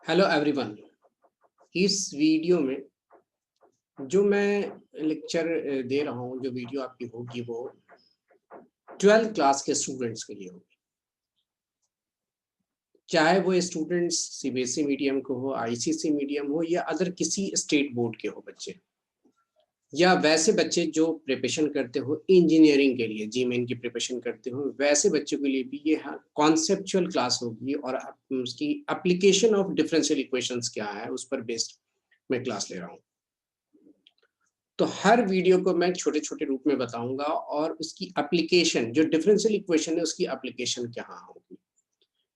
Hello everyone. इस video में जो मैं लेक्चर दे रहा हूँ, जो वीडियो आपकी होगी वो 12th क्लास के स्टूडेंट्स के लिए होगी। चाहे वो स्टूडेंट्स सीबीएसई मीडियम को हो, आईसीएसई मीडियम हो या अदर किसी स्टेट बोर्ड के हो बच्चे, या वैसे बच्चे जो प्रिपरेशन करते हो इंजीनियरिंग के लिए, जीमेन की प्रिपरेशन करते हो, वैसे बच्चों के लिए भी ये कॉन्सेप्चुअल क्लास होगी और उसकी एप्लीकेशन ऑफ डिफरेंशियल इक्वेशंस क्या है उस पर बेस्ड मैं क्लास ले रहा हूँ। तो हर वीडियो को मैं छोटे छोटे रूप में बताऊंगा और उसकी एप्लीकेशन, जो डिफरेंशियल इक्वेशन है उसकी एप्लीकेशन क्या होगी।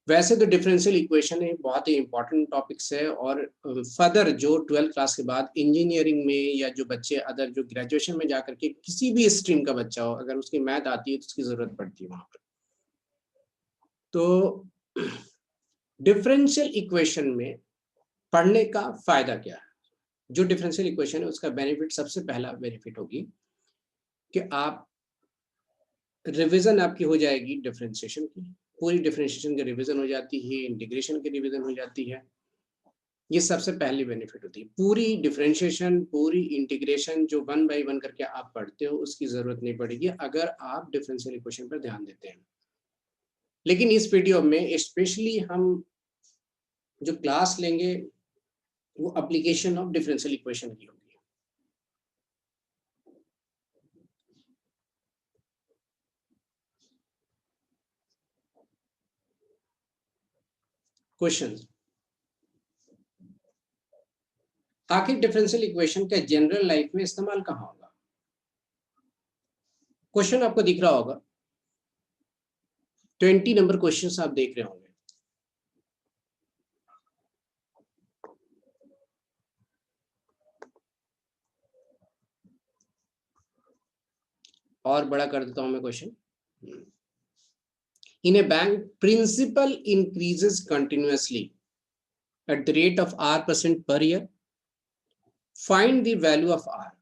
वैसे तो डिफरेंशियल इक्वेशन है बहुत ही इंपॉर्टेंट टॉपिक्स है और फर्दर जो 12th क्लास के बाद इंजीनियरिंग में या जो बच्चे अदर जो ग्रेजुएशन में जाकर के किसी भी स्ट्रीम का बच्चा हो, अगर उसकी मैथ आती है तो उसकी जरूरत पड़ती है वहां पर। तो डिफरेंशियल इक्वेशन में पढ़ने का फायदा क्या है? जो डिफरेंशियल इक्वेशन है उसका बेनिफिट, सबसे पहला बेनिफिट होगी कि आप रिवीजन आपकी हो जाएगी डिफरेंशिएशन की, पूरी डिफरेंशिएशन की रिवीजन हो जाती है, इंटीग्रेशन की रिवीजन हो जाती है। ये सबसे पहली बेनिफिट होती है। पूरी डिफरेंशिएशन, पूरी इंटीग्रेशन जो 1 बाय 1 करके आप पढ़ते हो उसकी जरूरत नहीं पड़ेगी अगर आप डिफरेंशियल इक्वेशन पर ध्यान देते हैं। लेकिन इस वीडियो में स्पेशली हम जो क्लास लेंगे वो एप्लीकेशन ऑफ डिफरेंशियल इक्वेशन की होगी। क्वेश्चंस, आखिर डिफरेंशियल इक्वेशन का जनरल लाइफ में इस्तेमाल कहाँ होगा? क्वेश्चन आपको दिख रहा होगा, 20 नंबर क्वेश्चन आप देख रहे होंगे। और बड़ा कर देता हूं मैं question. In a bank principal increases continuously at the rate of r% per year. Find the value of r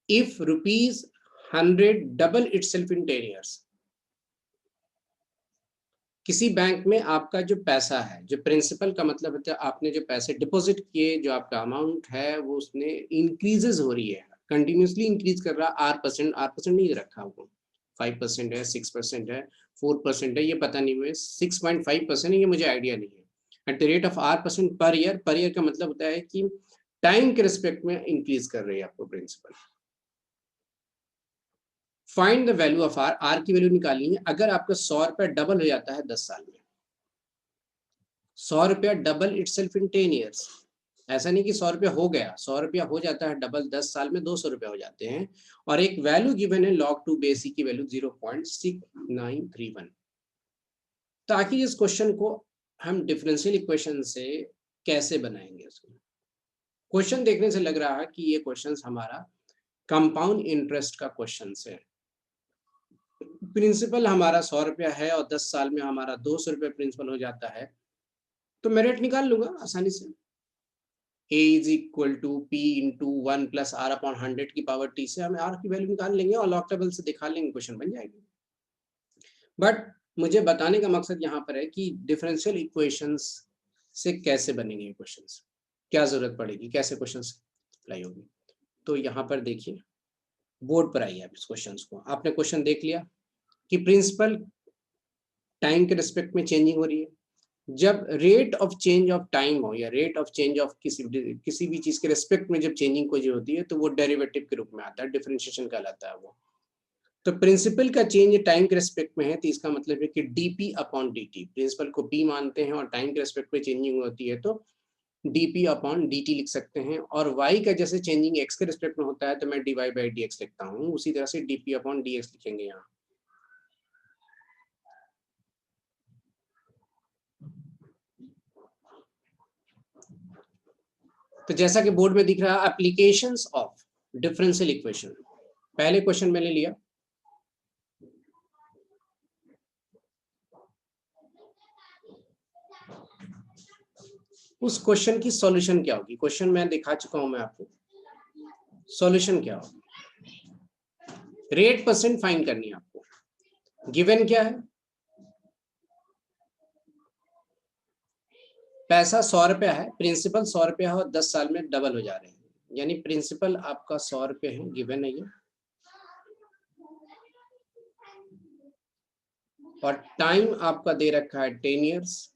if rupees 100 double itself in 10 years. किसी बैंक में आपका जो पैसा है, जो प्रिंसिपल का मतलब होता है आपने जो पैसे डिपॉजिट किए, जो आपका अमाउंट है वो उसने इंक्रीजेस हो रही है, कंटिन्यूसली इंक्रीज कर रहा है। r% नहीं रखा हुआ, 5% है, 6% है, 4% है, ये पता नहीं हुए, 6.5% है, ये मुझे आइडिया नहीं है। At the rate of r% per year का मतलब होता है कि टाइम के रिस्पेक्ट में इंक्रीज कर रही है आपको principal. Find the value of R, R की वैल्यू निकालनी है। अगर आपका 100 रुपया डबल हो जाता है 10 साल में, 100 रुपया डबल इटसेल्फ इन 10 ईयर्स, ऐसा नहीं कि 100 रुपया हो गया, 100 रुपया हो जाता है डबल 10 साल में, 200 रुपया हो जाते हैं। और एक वैल्यू गिवन है log 2 बेस की वैल्यू 0.6931। ताकि इस क्वेश्चन को हम डिफरेंशियल इक्वेशन से कैसे बनाएंगे, उसको क्वेश्चन देखने से लग रहा है कि ये क्वेश्चन हमारा कंपाउंड इंटरेस्ट का क्वेश्चन है। प्रिंसिपल हमारा 100 रुपया है और 10 साल में हमारा 200 रुपया प्रिंसिपल हो जाता है, तो मैं रेट निकाल लूंगा आसानी से। a is equal to p into 1 plus r upon 100 की पावर t से हमें r की वैल्यू निकाल लेंगे और लॉग टेबल से दिखा लेंगे, क्वेश्चन बन जाएगी। बट मुझे बताने का मकसद यहाँ पर है कि डिफरेंशियल इक्वेशंस से कैसे बनेंगे क्वेश्चंस, क्या जरूरत पड़ेगी, कैसे क्वेश्चंस अप्लाई होगी। तो यहाँ पर देखिए, बोर्ड पर आइए आप इस क्वेश्चंस को, आपने क्वेश्चन देख लिया कि प्रिंसिपल टाइम के रिस्पेक्ट में चेंजिंग हो रही है। जब rate of change of time हो या रेट ऑफ चेंज ऑफ किसी भी चीज के रिस्पेक्ट में जब चेंजिंग को जो होती है तो वो डेरिवेटिव के रूप में आता है, डिफरेंशिएशन कहलाता है वो। तो प्रिंसिपल का चेंज टाइम के रेस्पेक्ट में है तो इसका मतलब है कि dp अपॉन dt, प्रिंसिपल को p मानते हैं और टाइम के रेस्पेक्ट में चेंजिंग होती है तो dp अपॉन dt लिख सकते हैं। और y का जैसे चेंजिंग x के रेस्पेक्ट में होता है तो मैं dy बाई dx लिखता हूँ, उसी तरह से dp अपॉन dx लिखेंगे यहाँ। तो जैसा कि बोर्ड में दिख रहा है, एप्लीकेशंस ऑफ डिफरेंशियल इक्वेशन, पहले क्वेश्चन मैंने लिया, उस क्वेश्चन की सॉल्यूशन क्या होगी। क्वेश्चन मैं दिखा चुका हूं मैं आपको, सॉल्यूशन क्या होगी, रेट परसेंट फाइंड करनी है आपको। गिवन क्या है, पैसा 100 रुपया है, प्रिंसिपल 100 रुपया है और 10 साल में डबल हो जा रहे हैं, यानी प्रिंसिपल आपका 100 रुपये है, गिवन है ये, और टाइम आपका दे रखा है 10 इयर्स,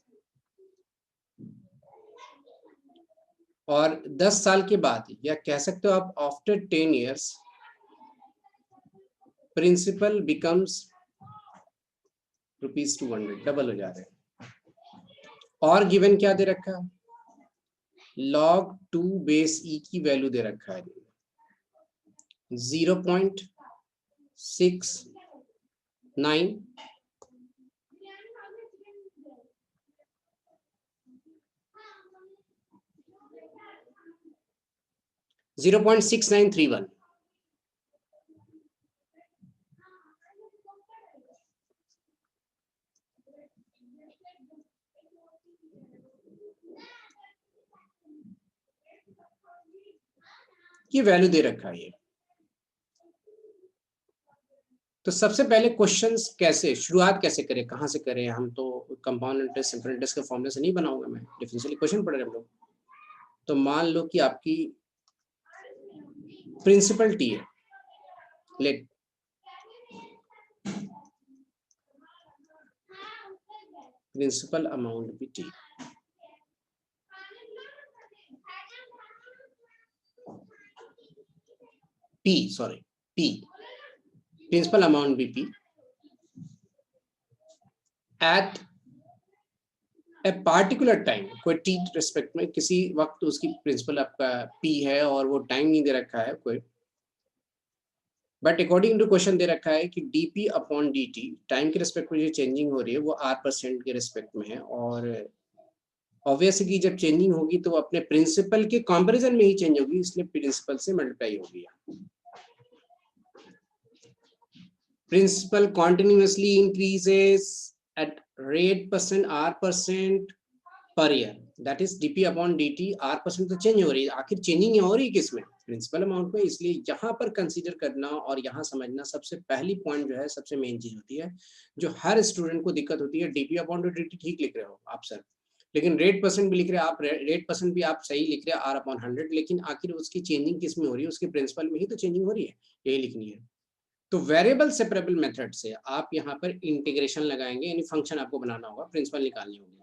और 10 साल के बाद, या कह सकते हो आप after 10 years principal becomes ₹200, double हो जा रहे हैं। और गिवन क्या दे रखा है, log 2 बेस ई की वैल्यू दे रखा है 0.69, (0.6931) ये वैल्यू दे रखा है ये। तो सबसे पहले क्वेश्चंस कैसे, शुरुआत कैसे करें, कहाँ से करें, हम तो कंपाउंड इंटरेस्ट, सिंपल इंटरेस्ट के फॉर्मूले से नहीं बनाऊंगा मैं, डिफरेंशियल इक्वेशन पढ़ रहे हम लोग। तो मान लो कि आपकी प्रिंसिपल टी है, लेट प्रिंसिपल अमाउंट भी T, P sorry P, principal amount भी P, at a particular time, कोई टी रिस्पेक्ट में किसी वक्त उसकी प्रिंसिपल आपका पी है और वो टाइम नहीं दे रखा है कोई, बट अकॉर्डिंग टू क्वेश्चन दे रखा है कि dp अपॉन dt टाइम के रिस्पेक्ट में जो चेंजिंग हो रही है वो r% के रिस्पेक्ट में है, और ऑब्वियसली कि जब चेंजिंग होगी तो वो अपने प्रिंसिपल के कंपैरिजन में ही चेंज होगी, इसलिए प्रिंसिपल से मल्टीप्लाई होगी। Principal continuously increases at rate % r% per year, that is dp upon dt, r% तो चेंज हो रही है, आखिर चेंजिंग हो रही है किसमें, प्रिंसिपल अमाउंट में, इसलिए यहाँ पर कंसीडर करना और यहाँ समझना सबसे पहली पॉइंट जो है, सबसे मेन चीज होती है, जो हर स्टूडेंट को दिक्कत होती है। dp अपॉन dt ठीक लिख रहे हो आप सर, लेकिन रेट % भी लिख रहे हैं आप, रेट % भी आप सही लिख रहे हैं r/100, लेकिन आखिर उसकी चेंजिंग किस में हो रही है, उसके प्रिंसिपल में ही तो चेंजिंग हो रही है, यही लिखनी है। तो वेरिएबल सेपरेबल मेथड से आप यहाँ पर इंटीग्रेशन लगाएंगे, यानी फंक्शन आपको बनाना होगा, प्रिंसिपल निकालनी होगी।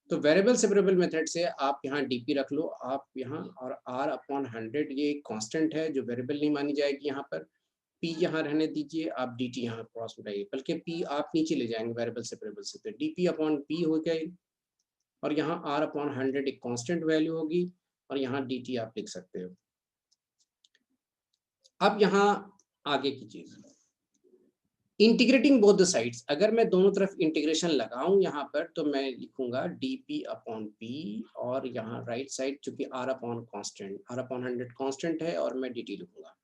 तो वेरिएबल सेपरेबल मेथड से आप यहाँ dp रख लो आप यहाँ, और r/100 ये कांस्टेंट है जो वेरिएबल नहीं मानी जाएगी, यहाँ पर p यहाँ रहने दीजिए, आप dt यहाँ क्रॉस मिटाइए, बल्कि p आप नीचे ले जाएंगे वेरिएबल सेपरेबल से, तो dp अपॉन p हो गए, और यहाँ r/100 एक कांस्टेंट वैल्यू होगी, और यहाँ dt आप लिख सकते हो। अब यहाँ आगे की चीज, इंटीग्रेटिंग बोथ द साइड्स, अगर मैं दोनों तरफ इंटीग्रेशन लगाऊं यहाँ पर, तो मैं लिखूंगा dp अपॉन p, और यहाँ राइट साइड चूंकि r/100 कांस्टेंट है और मैं dt लिखूंगा,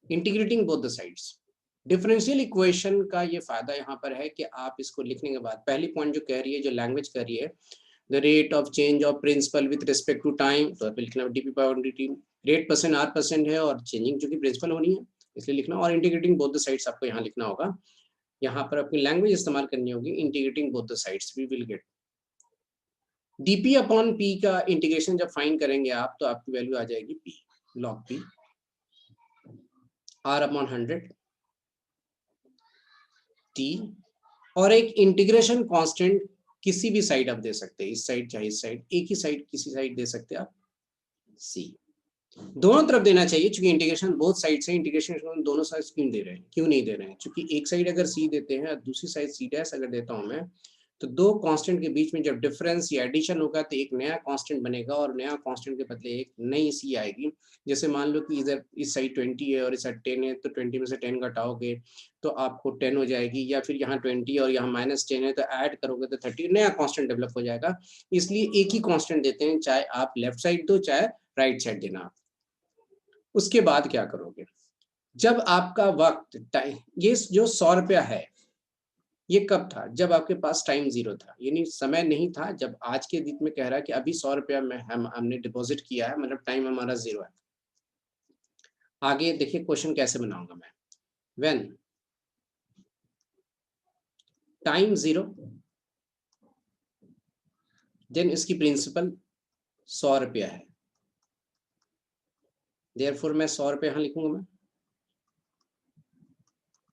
integrating both the sides. Differential equation का ये फायदा यहाँ पर है कि आप इसको लिखने के बाद पहली पॉइंट जो कह रही है, जो लैंग्वेज कह रही है, the rate of change of principal with respect to time, तो लिखना dp upon dt, rate % r% है और चेंजिंग चूंकि प्रिंसिपल होनी है इसलिए लिखना, और इंटीग्रेटिंग बोथ द साइड्स आपको यहाँ लिखना होगा, यहाँ पर अपनी लैंग्वेज इस्तेमाल करनी होगी, integrating both the sides, we will get dp upon p का इंटीग्रेशन जब फाइंड करेंगे आप, तो आपकी वैल्यू आ जाएगी p log p r/100 t, और एक इंटीग्रेशन कांस्टेंट किसी भी साइड आप दे सकते हैं, इस साइड चाहे इस साइड, एक ही साइड किसी साइड दे सकते हैं आप c, दोनों तरफ देना चाहिए क्योंकि इंटीग्रेशन बोथ साइड से, इंटीग्रेशन दोनों साइड क्यों नहीं दे रहे हैं, क्योंकि एक साइड अगर c देते हैं और दूसरी साइड c' अगर देता हूं मैं, तो दो कांस्टेंट के बीच में जब डिफरेंस या एडिशन होगा तो एक नया कांस्टेंट बनेगा, और नया कांस्टेंट के बदले एक नई c आएगी। जैसे मान लो कि इधर इस साइड 20 है और इस साइड 10 है, तो 20 में से 10 घटाओगे तो आपको 10 हो जाएगी, या फिर यहाँ 20 और यहाँ -10 है तो ऐड करोगे तो 30, नया कांस्टेंट डेवलप हो जाएगा। इसलिए एक ही कांस्टेंट देते हैं, चाहे आप लेफ्ट साइड दो चाहे राइट साइड देना। उसके बाद क्या करोगे, जब आपका वक्त टाइम, ये जो 100 रुपया है ये कब था, जब आपके पास टाइम 0 था, यानी समय नहीं था, जब आज के दिन में कह रहा है कि अभी 100 रुपया में हमने डिपॉजिट किया है, मतलब टाइम हमारा 0 है। आगे देखिए क्वेश्चन कैसे बनाऊंगा मैं, व्हेन टाइम 0 देन इसकी प्रिंसिपल 100 रुपया है, देयरफॉर मैं 100 रुपये यहाँ लिखूंगा। मैं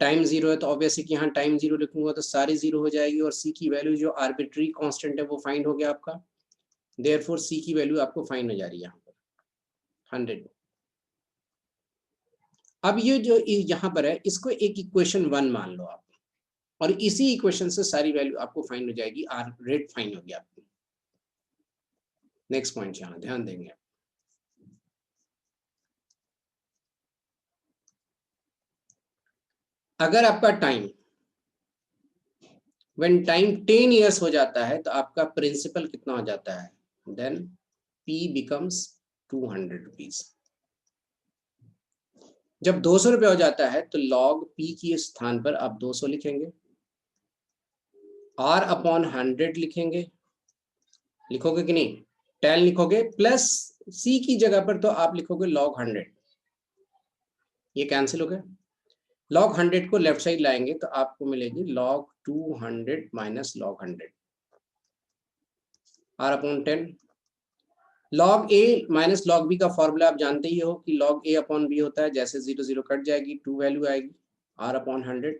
टाइम 0 है तो ऑब्वियसली कि यहाँ टाइम 0 लिखूंगा तो सारी 0 हो जाएगी, और सी की वैल्यू जो आर्बिट्री कांस्टेंट है वो फाइंड हो गया आपका, देयरफॉर सी की वैल्यू आपको फाइंड हो जा रही है यहाँ पर 100। अब ये जो यहाँ पर है इसको एक इक्वेशन 1 मान लो आप, और इसी इक्वेशन से सारी वैल्यू आपको फाइंड हो जाएगी, आर रेट फाइंड हो गया आपको। नेक्स्ट पॉइंट यहाँ ध्यान देंगे, अगर आपका टाइम व्हेन टाइम 10 इयर्स हो जाता है तो आपका प्रिंसिपल कितना हो जाता है, देन P बिकम्स 200 रुपीज। जब 200 रुपये हो जाता है तो log P की स्थान पर आप 200 लिखेंगे, R अपॉन 100 लिखेंगे, लिखोगे कि नहीं, 10 लिखोगे, प्लस C की जगह पर तो आप लिखोगे log 100, ये कैंसिल हो गया। log 100 को लेफ्ट साइड लाएंगे तो आपको मिलेगी log 200 minus log 100, R upon 10। log a minus log b का फॉर्मूला आप जानते ही हो कि log a अपॉन b होता है, जैसे 0 0 कट जाएगी 2 वैल्यू आएगी, R अपॉन 100।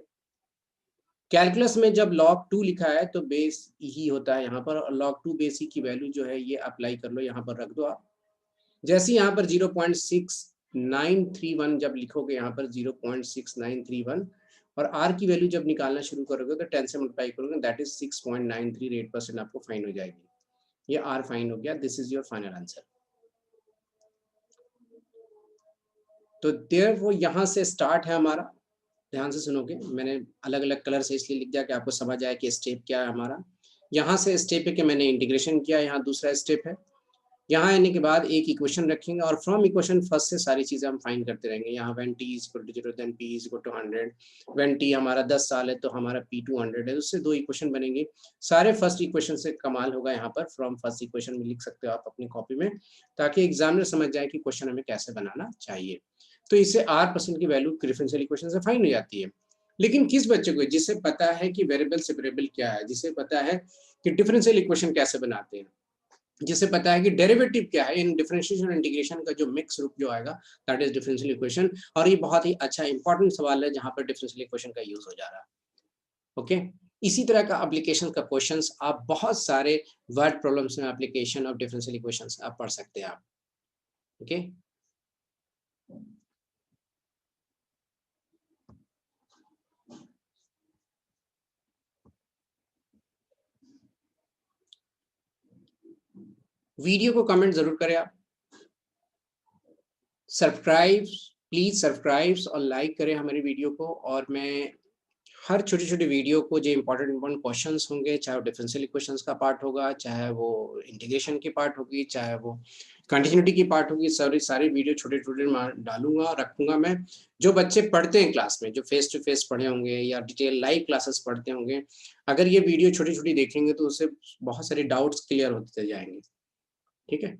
कैलकुलस में जब log 2 लिखा है तो बेस ही होता है यहाँ पर, और log 2 बेस की वैल्यू जो है ये अप्लाई कर लो, यहाँ पर रख दो आप। जैसे यहाँ पर 0.6931 जब लिखोगे यहाँ पर 0.6931, और R की वैल्यू जब निकालना शुरू करोगे तो 10 से मल्टीप्लाई करोगे, दैट इज 6.938% आपको फाइन हो जाएगी, ये R फाइन हो गया। This is your final answer. तो देयर वो यहाँ से स्टार्ट है हमारा, ध्यान से सुनोगे, मैंने अलग अलग कलर से इसलिए लिख दिया कि आपको समझ आए कि स्टेप क्या है हमारा। यहाँ से स्टेप है कि मैंने इंटीग्रेशन किया, यहाँ दूसरा स्टेप है, यहाँ आने के बाद एक इक्वेशन रखेंगे और फ्रॉम इक्वेशन फर्स्ट से सारी चीजें हम फाइंड करते रहेंगे। यहाँ when t equal to 0 then p equal to 100, when t हमारा 10 साल है तो हमारा p 200 है, उससे दो इक्वेशन बनेंगे सारे। फर्स्ट इक्वेशन से कमाल होगा यहाँ पर, फ्रॉम फर्स्ट इक्वेशन में लिख सकते हो आप अपनी कॉपी में, ताकि एग्जामिनर समझ जाए कि क्वेश्चन हमें कैसे बनाना चाहिए। तो इससे R% की वैल्यू डिफरेंशियल इक्वेशन से फाइंड हो जाती है। लेकिन किस बच्चे को, जिसे पता है कि वेरिएबल सेपरेबल क्या है, जिसे पता है कि डिफरेंशियल इक्वेशन कैसे बनाते हैं, जिसे पता है कि डेरिवेटिव क्या है, इन डिफरेंशिएशन और इंटीग्रेशन का जो मिक्स रूप जो आएगा दैट इज डिफरेंशियल इक्वेशन। और ये बहुत ही अच्छा इंपॉर्टेंट सवाल है जहां पर डिफरेंशियल इक्वेशन का यूज हो जा रहा है। ओके, इसी तरह का एप्लीकेशन का क्वेश्चंस आप बहुत सारे वर्ड प्रॉब्लम्स में एप्लीकेशन ऑफ डिफरेंशियल इक्वेशंस आप पढ़ सकते हैं आप। ओके, वीडियो को कमेंट जरूर करें आप, सब्सक्राइब प्लीज सब्सक्राइब और लाइक करें हमारी वीडियो को। और मैं हर छोटी छोटी वीडियो को जो इंपॉर्टेंट क्वेश्चंस होंगे, चाहे वो डिफरेंशियल इक्वेशंस का पार्ट होगा, चाहे वो इंटीग्रेशन की पार्ट होगी, चाहे वो कंटिन्यूटी की पार्ट होगी, सारी वीडियो छोटे छोटे डालूंगा, रखूंगा मैं। जो बच्चे पढ़ते हैं क्लास में, जो फेस टू फेस पढ़े होंगे या डिटेल लाइव क्लासेस पढ़ते होंगे, अगर ये वीडियो छोटी छोटी देखेंगे तो उससे बहुत सारे डाउट्स क्लियर होते जाएंगे। ठीक है।